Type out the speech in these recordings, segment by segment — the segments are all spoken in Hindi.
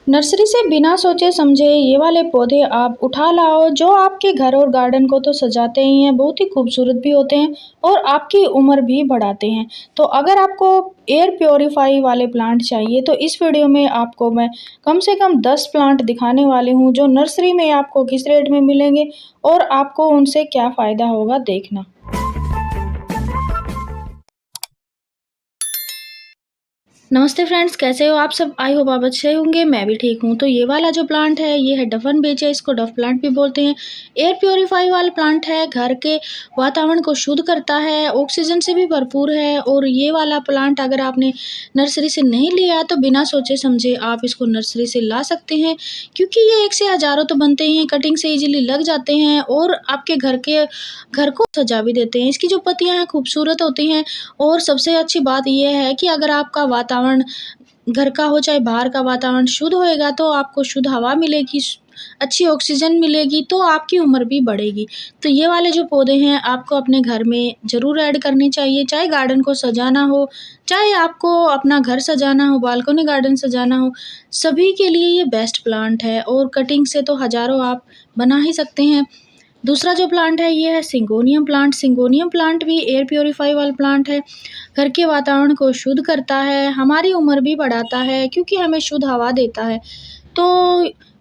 नर्सरी से बिना सोचे समझे ये वाले पौधे आप उठा लाओ जो आपके घर और गार्डन को तो सजाते ही हैं, बहुत ही खूबसूरत भी होते हैं और आपकी उम्र भी बढ़ाते हैं। तो अगर आपको एयर प्योरीफाई वाले प्लांट चाहिए तो इस वीडियो में आपको मैं कम से कम 10 प्लांट दिखाने वाली हूँ जो नर्सरी में आपको किस रेट में मिलेंगे और आपको उनसे क्या फ़ायदा होगा देखना। नमस्ते फ्रेंड्स, कैसे हो आप सब? आई होप आप अच्छे होंगे। मैं भी ठीक हूँ। तो ये वाला जो प्लांट है ये है डफन बेचे, इसको डफ प्लांट भी बोलते हैं। एयर प्योरीफाई वाला प्लांट है, घर के वातावरण को शुद्ध करता है, ऑक्सीजन से भी भरपूर है। और ये वाला प्लांट अगर आपने नर्सरी से नहीं लिया तो बिना सोचे समझे आप इसको नर्सरी से ला सकते हैं, क्योंकि ये एक से हज़ारों तो बनते ही हैं, कटिंग से ईजिली लग जाते हैं और आपके घर को सजा भी देते हैं। इसकी जो पत्तियाँ हैं खूबसूरत होती हैं और सबसे अच्छी बात ये है कि अगर आपका वातावरण घर का हो चाहे बाहर का वातावरण शुद्ध होएगा तो आपको शुद्ध हवा मिलेगी, अच्छी ऑक्सीजन मिलेगी, तो आपकी उम्र भी बढ़ेगी। तो ये वाले जो पौधे हैं आपको अपने घर में ज़रूर ऐड करने चाहिए, चाहे गार्डन को सजाना हो, चाहे आपको अपना घर सजाना हो, बालकनी गार्डन सजाना हो, सभी के लिए ये बेस्ट प्लांट है और कटिंग से तो हज़ारों आप बना ही सकते हैं। दूसरा जो प्लांट है ये है सिंगोनियम प्लांट। सिंगोनियम प्लांट भी एयर प्योरीफाई वाला प्लांट है, घर के वातावरण को शुद्ध करता है, हमारी उम्र भी बढ़ाता है क्योंकि हमें शुद्ध हवा देता है। तो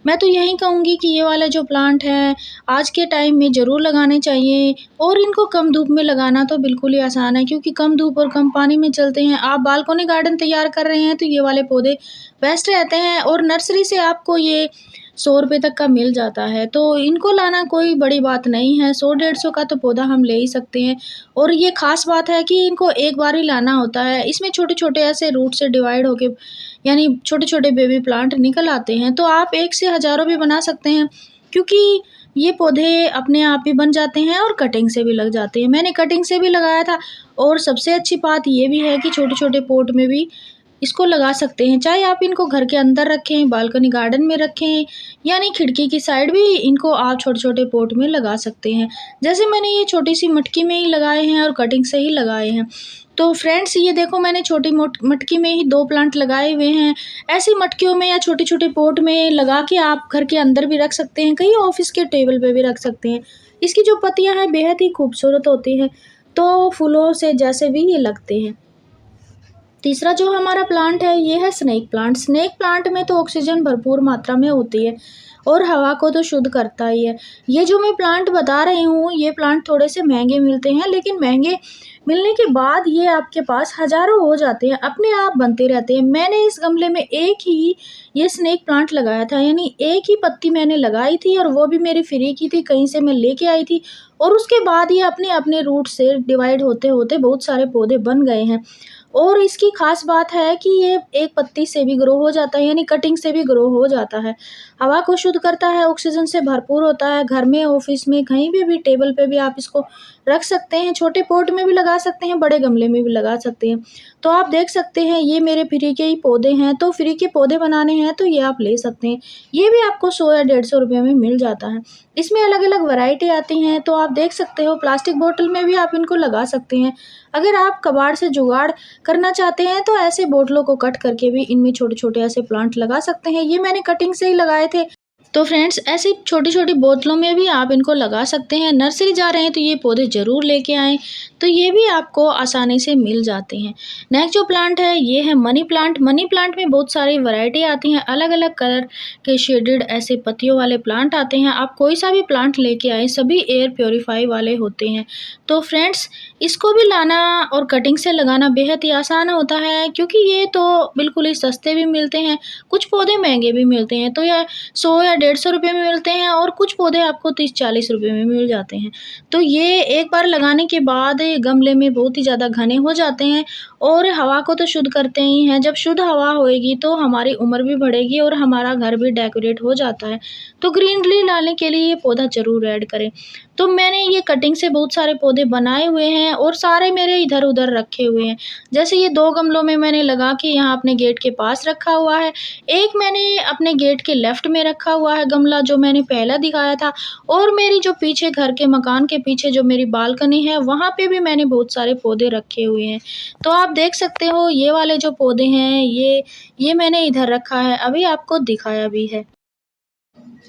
मैं तो यही कहूँगी कि ये वाला जो प्लांट है आज के टाइम में ज़रूर लगाने चाहिए और इनको कम धूप में लगाना तो बिल्कुल ही आसान है, क्योंकि कम धूप और कम पानी में चलते हैं। आप बालकनी गार्डन तैयार कर रहे हैं तो ये वाले पौधे बेस्ट रहते हैं और नर्सरी से आपको ये 100 रुपये तक का मिल जाता है, तो इनको लाना कोई बड़ी बात नहीं है। 100-150 का तो पौधा हम ले ही सकते हैं और ये ख़ास बात है कि इनको एक बार ही लाना होता है। इसमें छोटे-छोटे ऐसे रूट से डिवाइड होके यानी छोटे-छोटे बेबी प्लांट निकल आते हैं, तो आप एक से हज़ारों भी बना सकते हैं, क्योंकि ये पौधे अपने आप ही बन जाते हैं और कटिंग से भी लग जाते हैं। मैंने कटिंग से भी लगाया था और सबसे अच्छी बात ये भी है कि छोटे-छोटे पॉट में भी इसको लगा सकते हैं, चाहे आप इनको घर के अंदर रखें, बालकनी गार्डन में रखें, यानी खिड़की की साइड भी इनको आप छोटे-छोटे पॉट में लगा सकते हैं। जैसे मैंने ये छोटी-सी मटकी में ही लगाए हैं और कटिंग से ही लगाए हैं। तो फ्रेंड्स ये देखो, मैंने छोटी मटकी में ही 2 प्लांट लगाए हुए हैं। ऐसी मटकियों में या छोटे-छोटे पॉट में लगा के आप घर के अंदर भी रख सकते हैं, कहीं ऑफ़िस के टेबल पे भी रख सकते हैं। इसकी जो पत्तियाँ हैं बेहद ही खूबसूरत होती हैं, तो फूलों से जैसे भी ये लगते हैं। तीसरा जो हमारा प्लांट है ये है स्नेक प्लांट। स्नेक प्लांट में तो ऑक्सीजन भरपूर मात्रा में होती है और हवा को तो शुद्ध करता ही है। ये जो मैं प्लांट बता रही हूँ ये प्लांट थोड़े से महंगे मिलते हैं, लेकिन महंगे मिलने के बाद ये आपके पास हज़ारों हो जाते हैं, अपने आप बनते रहते हैं। मैंने इस गमले में एक ही ये स्नेक प्लांट लगाया था, यानी एक ही पत्ती मैंने लगाई थी और वो भी मेरी फ्री की थी, कहीं से मैं लेके आई थी और उसके बाद ये अपने अपने रूट से डिवाइड होते होते बहुत सारे पौधे बन गए हैं। और इसकी ख़ास बात है कि ये एक पत्ती से भी ग्रो हो जाता है, यानी कटिंग से भी ग्रो हो जाता है। हवा को शुद्ध करता है, ऑक्सीजन से भरपूर होता है। घर में, ऑफ़िस में, कहीं भी टेबल पे भी आप इसको रख सकते हैं। छोटे पॉट में भी लगा सकते हैं, बड़े गमले में भी लगा सकते हैं। तो आप देख सकते हैं ये मेरे फ्री के ही पौधे हैं, तो फ्री के पौधे बनाने हैं तो ये आप ले सकते हैं। ये भी आपको 100 या 150 रुपये में मिल जाता है। इसमें अलग-अलग वैरायटी आती हैं, तो आप देख सकते हो। प्लास्टिक बॉटल में भी आप इनको लगा सकते हैं। अगर आप कबाड़ से जुगाड़ करना चाहते हैं तो ऐसे बोतलों को कट करके भी इनमें छोटे-छोटे ऐसे प्लांट लगा सकते हैं। ये मैंने कटिंग से ही लगाए थे। तो फ्रेंड्स ऐसी छोटी-छोटी बोतलों में भी आप इनको लगा सकते हैं। नर्सरी जा रहे हैं तो ये पौधे ज़रूर लेके आएँ, तो ये भी आपको आसानी से मिल जाते हैं। नेक्स्ट जो प्लांट है ये है मनी प्लांट। मनी प्लांट में बहुत सारी वैरायटी आती हैं, अलग-अलग कलर के शेडेड ऐसे पत्तियों वाले प्लांट आते हैं। आप कोई सा भी प्लांट लेके आएँ, सभी एयर प्योरीफाई वाले होते हैं। तो फ्रेंड्स इसको भी लाना और कटिंग से लगाना बेहद ही आसान होता है, क्योंकि ये तो बिल्कुल ही सस्ते भी मिलते हैं, कुछ पौधे महंगे भी मिलते हैं। तो यह 100 या 150 रुपये में मिलते हैं और कुछ पौधे आपको 30-40 रुपये में मिल जाते हैं। तो ये एक बार लगाने के बाद गमले में बहुत ही ज़्यादा घने हो जाते हैं और हवा को तो शुद्ध करते ही हैं। जब शुद्ध हवा होएगी तो हमारी उम्र भी बढ़ेगी और हमारा घर भी डेकोरेट हो जाता है। तो ग्रीनरी लाने के लिए ये पौधा ज़रूर ऐड करें। तो मैंने ये कटिंग से बहुत सारे पौधे बनाए हुए हैं और सारे मेरे इधर-उधर रखे हुए हैं। जैसे ये 2 गमलों में मैंने लगा के यहाँ अपने गेट के पास रखा हुआ है। एक मैंने अपने गेट के लेफ्ट में रखा हुआ है गमला, जो मैंने पहला दिखाया था, और मेरी जो पीछे घर के मकान के पीछे जो मेरी बालकनी है, वहाँ पे भी मैंने बहुत सारे पौधे रखे हुए हैं। तो आप देख सकते हो ये वाले जो पौधे हैं, ये मैंने इधर रखा है, अभी आपको दिखाया भी है।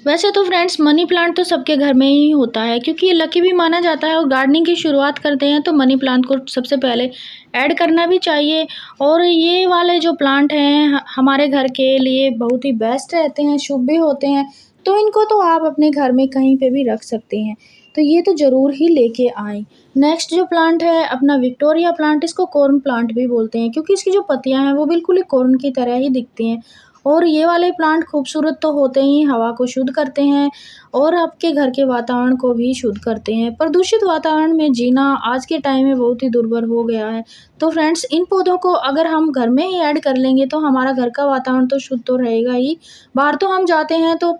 वैसे तो फ्रेंड्स मनी प्लांट तो सबके घर में ही होता है, क्योंकि ये लकी भी माना जाता है, और गार्डनिंग की शुरुआत करते हैं तो मनी प्लांट को सबसे पहले ऐड करना भी चाहिए। और ये वाले जो प्लांट हैं हमारे घर के लिए बहुत ही बेस्ट रहते हैं, शुभ भी होते हैं, तो इनको तो आप अपने घर में कहीं पे भी रख सकते हैं। तो ये तो ज़रूर ही लेके आएँ। नेक्स्ट जो प्लांट है अपना विक्टोरिया प्लांट, इसको कॉर्न प्लांट भी बोलते हैं, क्योंकि इसकी जो पत्तियाँ हैं वो बिल्कुल ही कॉर्न की तरह ही दिखती हैं। और ये वाले प्लांट खूबसूरत तो होते ही हवा को शुद्ध करते हैं और आपके घर के वातावरण को भी शुद्ध करते हैं। प्रदूषित वातावरण में जीना आज के टाइम में बहुत ही दुर्भर हो गया है। तो फ्रेंड्स इन पौधों को अगर हम घर में ही ऐड कर लेंगे तो हमारा घर का वातावरण तो शुद्ध तो रहेगा ही। बाहर तो हम जाते हैं तो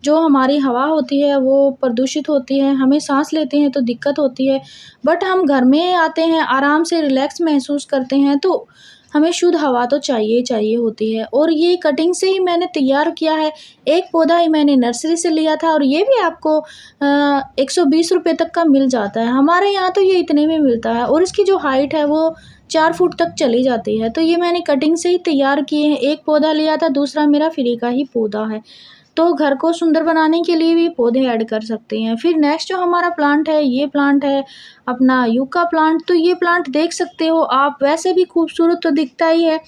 जो हमारी हवा होती है वो प्रदूषित होती है, हमें साँस लेते हैं तो दिक्कत होती है। बट हम घर में आते हैं, आराम से रिलैक्स महसूस करते हैं, तो हमें शुद्ध हवा तो चाहिए ही चाहिए होती है। और ये कटिंग से ही मैंने तैयार किया है, एक पौधा ही मैंने नर्सरी से लिया था, और ये भी आपको 120 रुपए तक का मिल जाता है। हमारे यहाँ तो ये इतने में मिलता है, और इसकी जो हाइट है वो 4 फुट तक चली जाती है। तो ये मैंने कटिंग से ही तैयार किए हैं, एक पौधा लिया था, दूसरा मेरा फ्री का ही पौधा है। तो घर को सुंदर बनाने के लिए भी पौधे ऐड कर सकते हैं। फिर नेक्स्ट जो हमारा प्लांट है, ये प्लांट है अपना यूका प्लांट। तो ये प्लांट देख सकते हो आप, वैसे भी खूबसूरत तो दिखता ही है,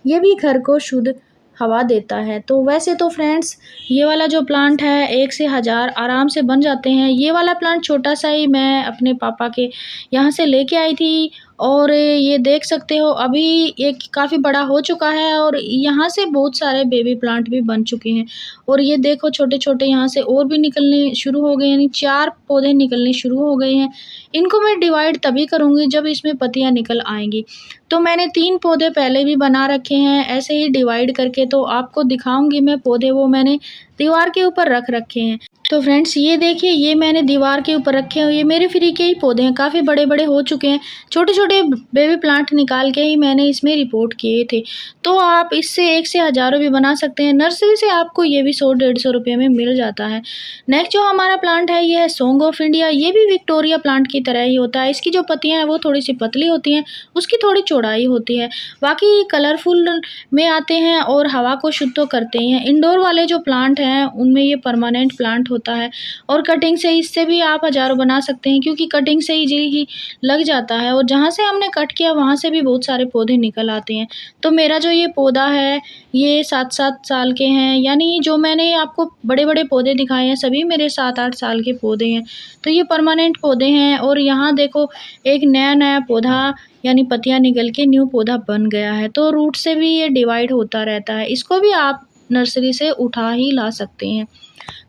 ये भी घर को शुद्ध हवा देता है। तो वैसे तो फ्रेंड्स ये वाला जो प्लांट है 1 से 1000 आराम से बन जाते हैं। ये वाला प्लांट छोटा सा ही मैं अपने पापा के यहाँ से लेके आई थी, और ये देख सकते हो अभी ये काफ़ी बड़ा हो चुका है, और यहाँ से बहुत सारे बेबी प्लांट भी बन चुके हैं। और ये देखो छोटे-छोटे यहाँ से और भी निकलने शुरू हो गए, यानी 4 पौधे निकलने शुरू हो गए हैं। इनको मैं डिवाइड तभी करूँगी जब इसमें पत्तियाँ निकल आएँगी। तो मैंने 3 पौधे पहले भी बना रखे हैं, ऐसे ही डिवाइड करके, तो आपको दिखाऊँगी मैं पौधे, वो मैंने दीवार के ऊपर रख रखे हैं। तो फ्रेंड्स ये देखिए, ये मैंने दीवार के ऊपर रखे हुए, ये मेरे फ्री के ही पौधे हैं, काफ़ी बड़े-बड़े हो चुके हैं। छोटे-छोटे बेबी प्लांट निकाल के ही मैंने इसमें रिपोर्ट किए थे। तो आप इससे 1 से हज़ारों भी बना सकते हैं। नर्सरी से आपको ये भी 100-150 रुपए में मिल जाता है। नेक्स्ट जो हमारा प्लांट है ये है सॉन्ग ऑफ इंडिया। ये भी विक्टोरिया प्लांट की तरह ही होता है। इसकी जो पत्तियाँ हैं वो थोड़ी-सी पतली होती हैं, उसकी थोड़ी चौड़ाई होती है। बाकी कलरफुल में आते हैं और हवा को शुद्ध तो करते ही हैं। इंडोर वाले जो प्लांट हैं उनमें ये परमानेंट प्लांट होता है, और कटिंग से इससे भी आप हज़ारों बना सकते हैं, क्योंकि कटिंग से इजीली ही लग जाता है, और जहाँ से हमने कट किया वहाँ से भी बहुत सारे पौधे निकल आते हैं। तो मेरा जो ये पौधा है ये 7-7 साल के हैं, यानी जो मैंने आपको बड़े-बड़े पौधे दिखाए हैं सभी मेरे 7-8 साल के पौधे हैं। तो ये परमानेंट पौधे हैं, और यहाँ देखो एक नया-नया पौधा यानी पत्तियाँ निकल के न्यू पौधा बन गया है। तो रूट से भी ये डिवाइड होता रहता है, इसको भी आप नर्सरी से उठा ही ला सकते हैं।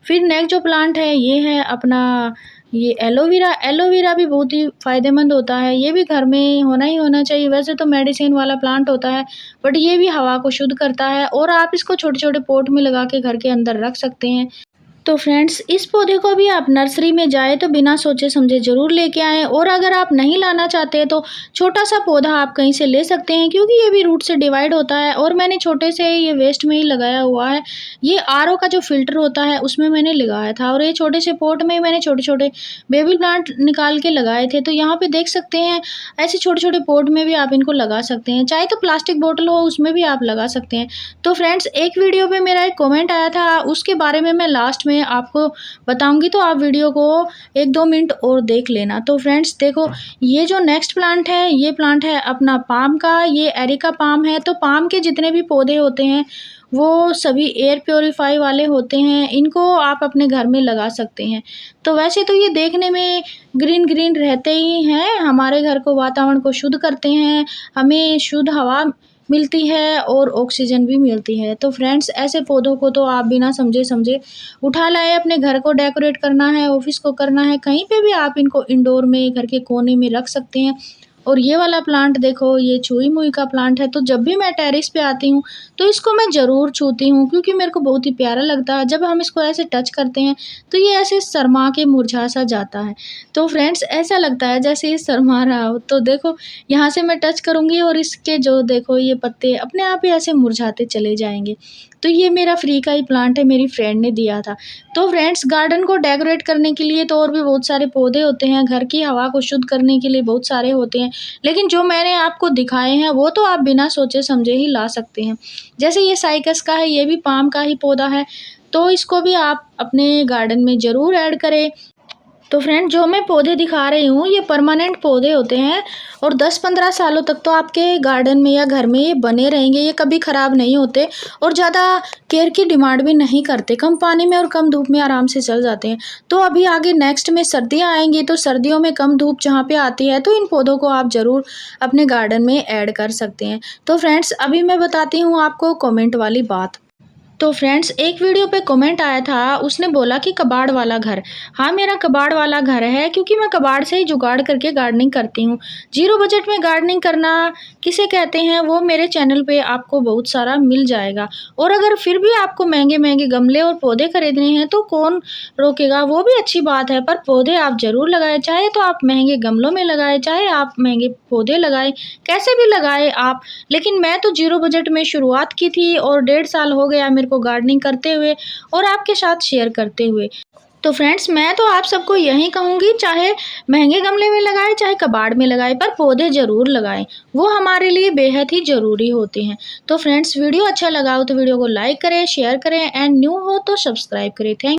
फिर नेक्स्ट जो प्लांट है ये है अपना ये एलोवेरा। एलोवेरा भी बहुत ही फ़ायदेमंद होता है, ये भी घर में होना ही होना चाहिए। वैसे तो मेडिसिन वाला प्लांट होता है, बट ये भी हवा को शुद्ध करता है, और आप इसको छोटे-छोटे पॉट में लगा के घर के अंदर रख सकते हैं। तो फ्रेंड्स इस पौधे को भी आप नर्सरी में जाए तो बिना सोचे समझे ज़रूर लेके आएँ, और अगर आप नहीं लाना चाहते तो छोटा सा पौधा आप कहीं से ले सकते हैं, क्योंकि ये भी रूट से डिवाइड होता है। और मैंने छोटे से ये वेस्ट में ही लगाया हुआ है। ये आरओ का जो फ़िल्टर होता है उसमें मैंने लगाया था, और ये छोटे से पॉट में मैंने छोटे-छोटे बेबी प्लांट निकाल के लगाए थे। तो यहाँ पे देख सकते हैं ऐसे छोटे-छोटे पॉट में भी आप इनको लगा सकते हैं, चाहे तो प्लास्टिक बॉटल हो उसमें भी आप लगा सकते हैं। तो फ्रेंड्स एक वीडियो पे मेरा एक कमेंट आया था, उसके बारे में मैं लास्ट में आपको बताऊंगी, तो आप वीडियो को 1-2 मिनट और देख लेना। तो फ्रेंड्स देखो ये जो नेक्स्ट प्लांट है ये प्लांट है अपना पाम का, ये एरिका पाम है। तो पाम के जितने भी पौधे होते हैं वो सभी एयर प्योरीफाई वाले होते हैं, इनको आप अपने घर में लगा सकते हैं। तो वैसे तो ये देखने में ग्रीन ग्रीन रहते ही हैं, हमारे घर को वातावरण को शुद्ध करते हैं, हमें शुद्ध हवा मिलती है और ऑक्सीजन भी मिलती है। तो फ्रेंड्स ऐसे पौधों को तो आप बिना समझे समझे उठा लाए, अपने घर को डेकोरेट करना है, ऑफिस को करना है, कहीं पे भी आप इनको इंडोर में घर के कोने में रख सकते हैं, और ये वाला प्लांट देखो, ये छुई मुई का प्लांट है। तो जब भी मैं टेरेस पे आती हूँ तो इसको मैं ज़रूर छूती हूँ, क्योंकि मेरे को बहुत ही प्यारा लगता है। जब हम इसको ऐसे टच करते हैं तो ये ऐसे शर्मा के मुरझा सा जाता है। तो फ्रेंड्स ऐसा लगता है जैसे ये शर्मा रहा हो। तो देखो यहाँ से मैं टच करूँगी और इसके जो देखो ये पत्ते अपने आप ही ऐसे मुरझाते चले जाएंगे। तो ये मेरा फ्री का ही प्लांट है, मेरी फ्रेंड ने दिया था। तो फ्रेंड्स गार्डन को डेकोरेट करने के लिए तो और भी बहुत सारे पौधे होते हैं, घर की हवा को शुद्ध करने के लिए बहुत सारे होते हैं, लेकिन जो मैंने आपको दिखाए हैं वो तो आप बिना सोचे समझे ही ला सकते हैं। जैसे ये साइकस का है, ये भी पाम का ही पौधा है, तो इसको भी आप अपने गार्डन में ज़रूर ऐड करें। तो फ्रेंड जो मैं पौधे दिखा रही हूँ ये परमानेंट पौधे होते हैं और 10-15 सालों तक तो आपके गार्डन में या घर में ये बने रहेंगे, ये कभी ख़राब नहीं होते और ज़्यादा केयर की डिमांड भी नहीं करते, कम पानी में और कम धूप में आराम से चल जाते हैं। तो अभी आगे नेक्स्ट में सर्दियाँ आएंगी, तो सर्दियों में कम धूप जहाँ पे आती है तो इन पौधों को आप ज़रूर अपने गार्डन में ऐड कर सकते हैं। तो फ्रेंड्स अभी मैं बताती हूँ आपको कॉमेंट वाली बात। तो फ्रेंड्स एक वीडियो पे कमेंट आया था, उसने बोला कि कबाड़ वाला घर। हाँ मेरा कबाड़ वाला घर है, क्योंकि मैं कबाड़ से ही जुगाड़ करके गार्डनिंग करती हूँ। जीरो बजट में गार्डनिंग करना किसे कहते हैं वो मेरे चैनल पे आपको बहुत सारा मिल जाएगा। और अगर फिर भी आपको महंगे महंगे गमले और पौधे खरीदने हैं तो कौन रोकेगा, वो भी अच्छी बात है। पर पौधे आप ज़रूर लगाएं, चाहे तो आप महंगे गमलों में लगाएं, चाहे आप महंगे पौधे लगाएं, कैसे भी लगाएं आप। लेकिन मैं तो जीरो बजट में शुरुआत की थी और 1.5 साल हो गया मेरे को गार्डनिंग करते हुए और आपके साथ शेयर करते हुए। तो फ्रेंड्स मैं तो आप सबको यही कहूँगी, चाहे महंगे गमले में लगाएं चाहे कबाड़ में लगाएं, पर पौधे ज़रूर लगाएं, वो हमारे लिए बेहद ही ज़रूरी होते हैं। तो फ्रेंड्स वीडियो अच्छा लगा हो तो वीडियो को लाइक करें, शेयर करें एंड न्यू हो तो सब्सक्राइब करें। थैंक